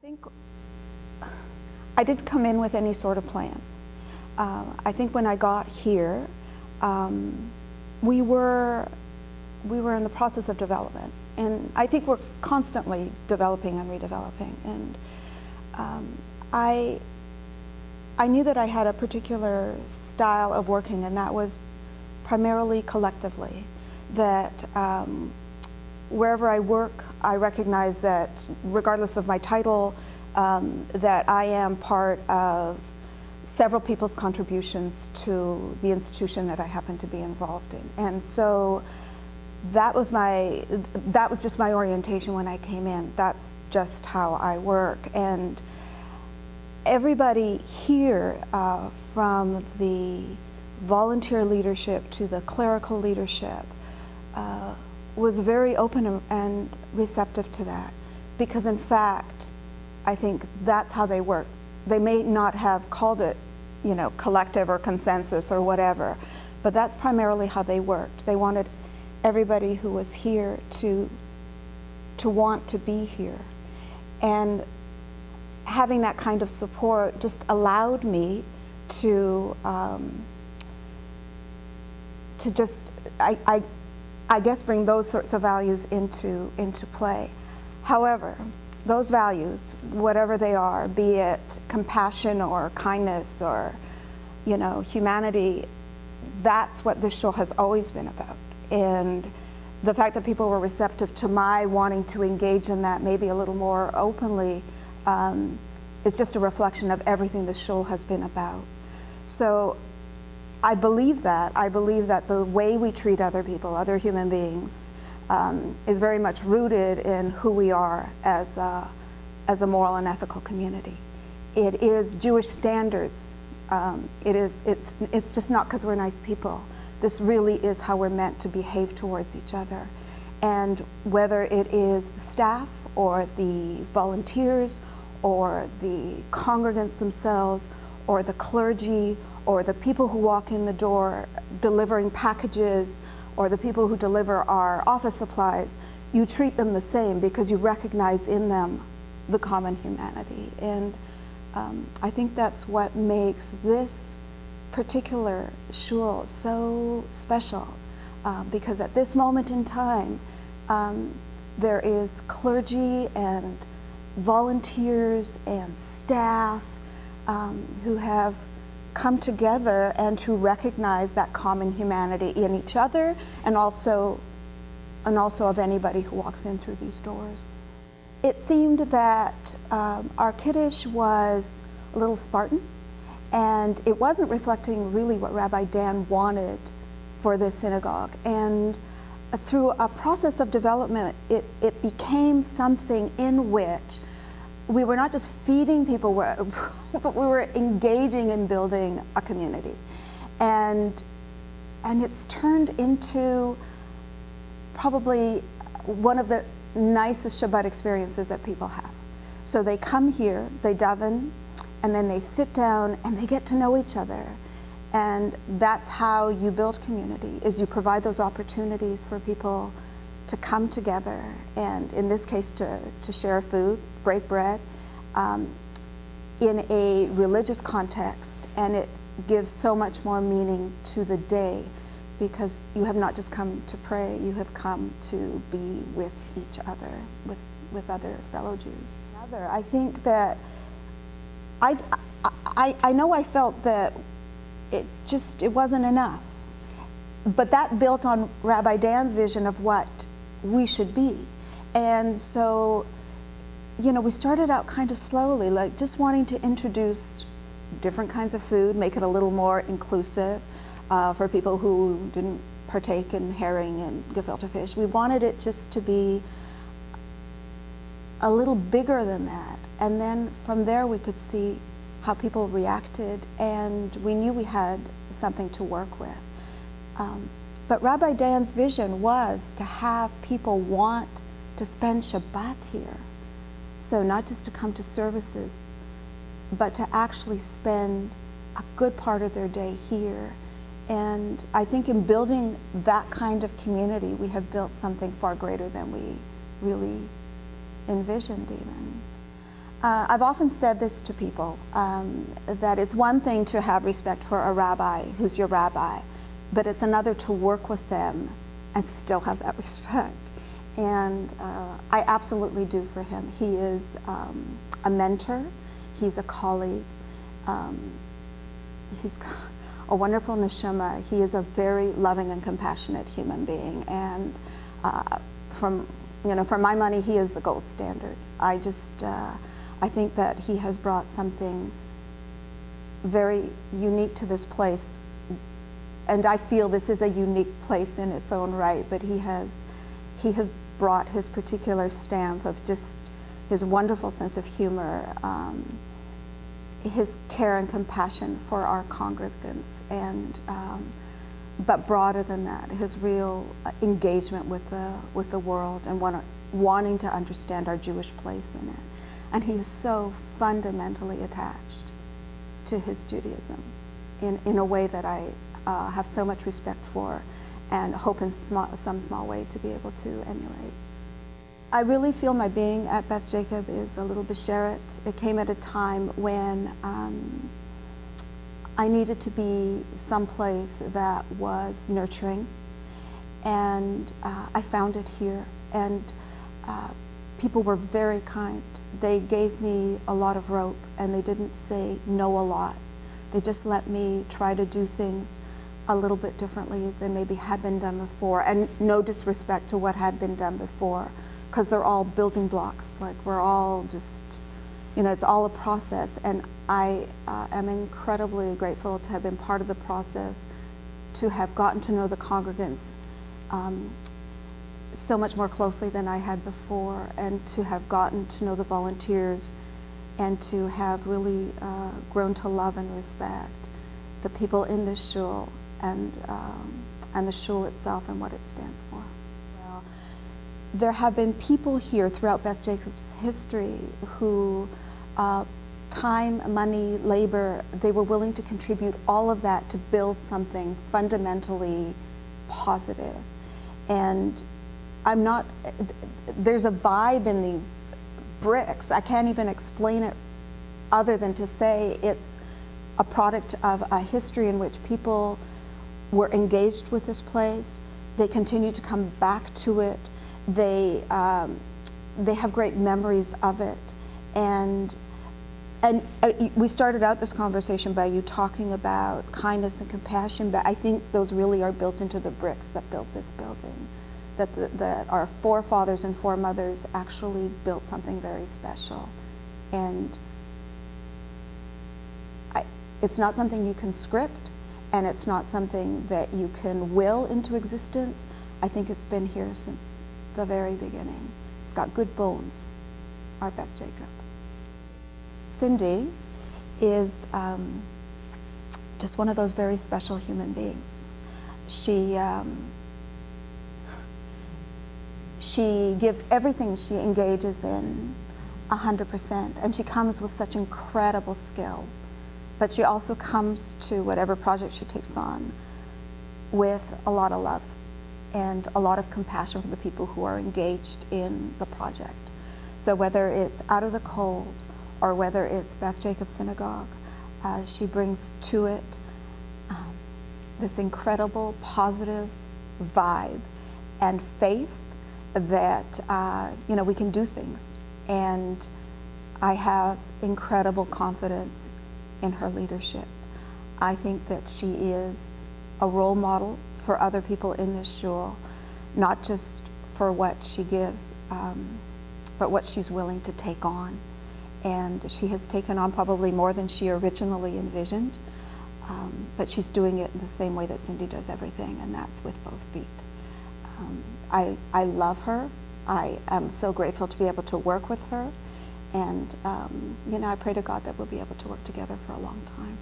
think I didn't come in with any sort of plan. I think when I got here, we were in the process of development, and I think we're constantly developing and redeveloping. And I knew that I had a particular style of working, and that was primarily collectively. That wherever I work, I recognize that regardless of my title, that I am part of several people's contributions to the institution that I happen to be involved in. And so that was just my orientation when I came in. That's just how I work. And everybody here, from the volunteer leadership to the clerical leadership, was very open and receptive to that, because in fact, I think that's how they work. They may not have called it, collective or consensus or whatever, but that's primarily how they worked. They wanted everybody who was here to want to be here. And having that kind of support just allowed me to just, I guess, bring those sorts of values into play. However, those values, whatever they are, be it compassion or kindness or, humanity, that's what this shul has always been about. And the fact that people were receptive to my wanting to engage in that maybe a little more openly is just a reflection of everything the shul has been about. So I believe that. I believe that the way we treat other people, other human beings, is very much rooted in who we are as a moral and ethical community. It is Jewish standards. It's just not because we're nice people. This really is how we're meant to behave towards each other. And whether it is the staff or the volunteers or the congregants themselves or the clergy or the people who walk in the door delivering packages or the people who deliver our office supplies, you treat them the same because you recognize in them the common humanity. And I think that's what makes this particular shul so special, because at this moment in time, there is clergy and volunteers and staff who have come together and who recognize that common humanity in each other and also of anybody who walks in through these doors. It seemed that our Kiddush was a little Spartan, and it wasn't reflecting really what Rabbi Dan wanted for this synagogue. And through a process of development, it became something in which we were not just feeding people, but we were engaging in building a community. And it's turned into probably one of the nicest Shabbat experiences that people have. So they come here, they daven, and then they sit down and they get to know each other. And that's how you build community, is you provide those opportunities for people to come together, and in this case to share food, break bread, in a religious context. And it gives so much more meaning to the day, because you have not just come to pray, you have come to be with each other, with other fellow Jews. I think that I know I felt that it wasn't enough, but that built on Rabbi Dan's vision of what we should be. And so, we started out kind of slowly, like just wanting to introduce different kinds of food, make it a little more inclusive for people who didn't partake in herring and gefilte fish. We wanted it just to be a little bigger than that. And then from there we could see how people reacted, and we knew we had something to work with. But Rabbi Dan's vision was to have people want to spend Shabbat here. So not just to come to services, but to actually spend a good part of their day here. And I think in building that kind of community, we have built something far greater than we really envisioned even. I've often said this to people, that it's one thing to have respect for a rabbi who's your rabbi, but it's another to work with them and still have that respect. And I absolutely do for him. He is a mentor, he's a colleague, he's a wonderful neshama. He is a very loving and compassionate human being, and for my money, he is the gold standard. I think that he has brought something very unique to this place, and I feel this is a unique place in its own right, but he has brought his particular stamp of just his wonderful sense of humor, his care and compassion for our congregants, and but broader than that, his real engagement with the world and wanting to understand our Jewish place in it. And he is so fundamentally attached to his Judaism in a way that I have so much respect for and hope in some small way to be able to emulate. I really feel my being at Beth Jacob is a little besheret. It came at a time when I needed to be someplace that was nurturing, and I found it here. And people were very kind. They gave me a lot of rope, and they didn't say no a lot. They just let me try to do things a little bit differently than maybe had been done before, and no disrespect to what had been done before, because they're all building blocks. Like, we're all just, it's all a process, and I am incredibly grateful to have been part of the process, to have gotten to know the congregants so much more closely than I had before, and to have gotten to know the volunteers, and to have really grown to love and respect the people in this shul, and the shul itself and what it stands for. Well, there have been people here throughout Beth Jacob's history who time, money, labor, they were willing to contribute all of that to build something fundamentally positive. And there's a vibe in these bricks. I can't even explain it other than to say it's a product of a history in which people were engaged with this place. They continue to come back to it. They have great memories of it. And we started out this conversation by you talking about kindness and compassion, but I think those really are built into the bricks that built this building. That our forefathers and foremothers actually built something very special. And it's not something you can script, and it's not something that you can will into existence. I think it's been here since the very beginning. It's got good bones, our Beth Jacob. Cindy is just one of those very special human beings. She gives everything she engages in 100%, and she comes with such incredible skill. But she also comes to whatever project she takes on with a lot of love and a lot of compassion for the people who are engaged in the project. So whether it's Out of the Cold or whether it's Beth Jacob Synagogue, she brings to it this incredible positive vibe and faith that we can do things. And I have incredible confidence in her leadership. I think that she is a role model for other people in this shul, not just for what she gives, but what she's willing to take on. And she has taken on probably more than she originally envisioned, but she's doing it in the same way that Cindy does everything, and that's with both feet. I love her. I am so grateful to be able to work with her, and I pray to God that we'll be able to work together for a long time.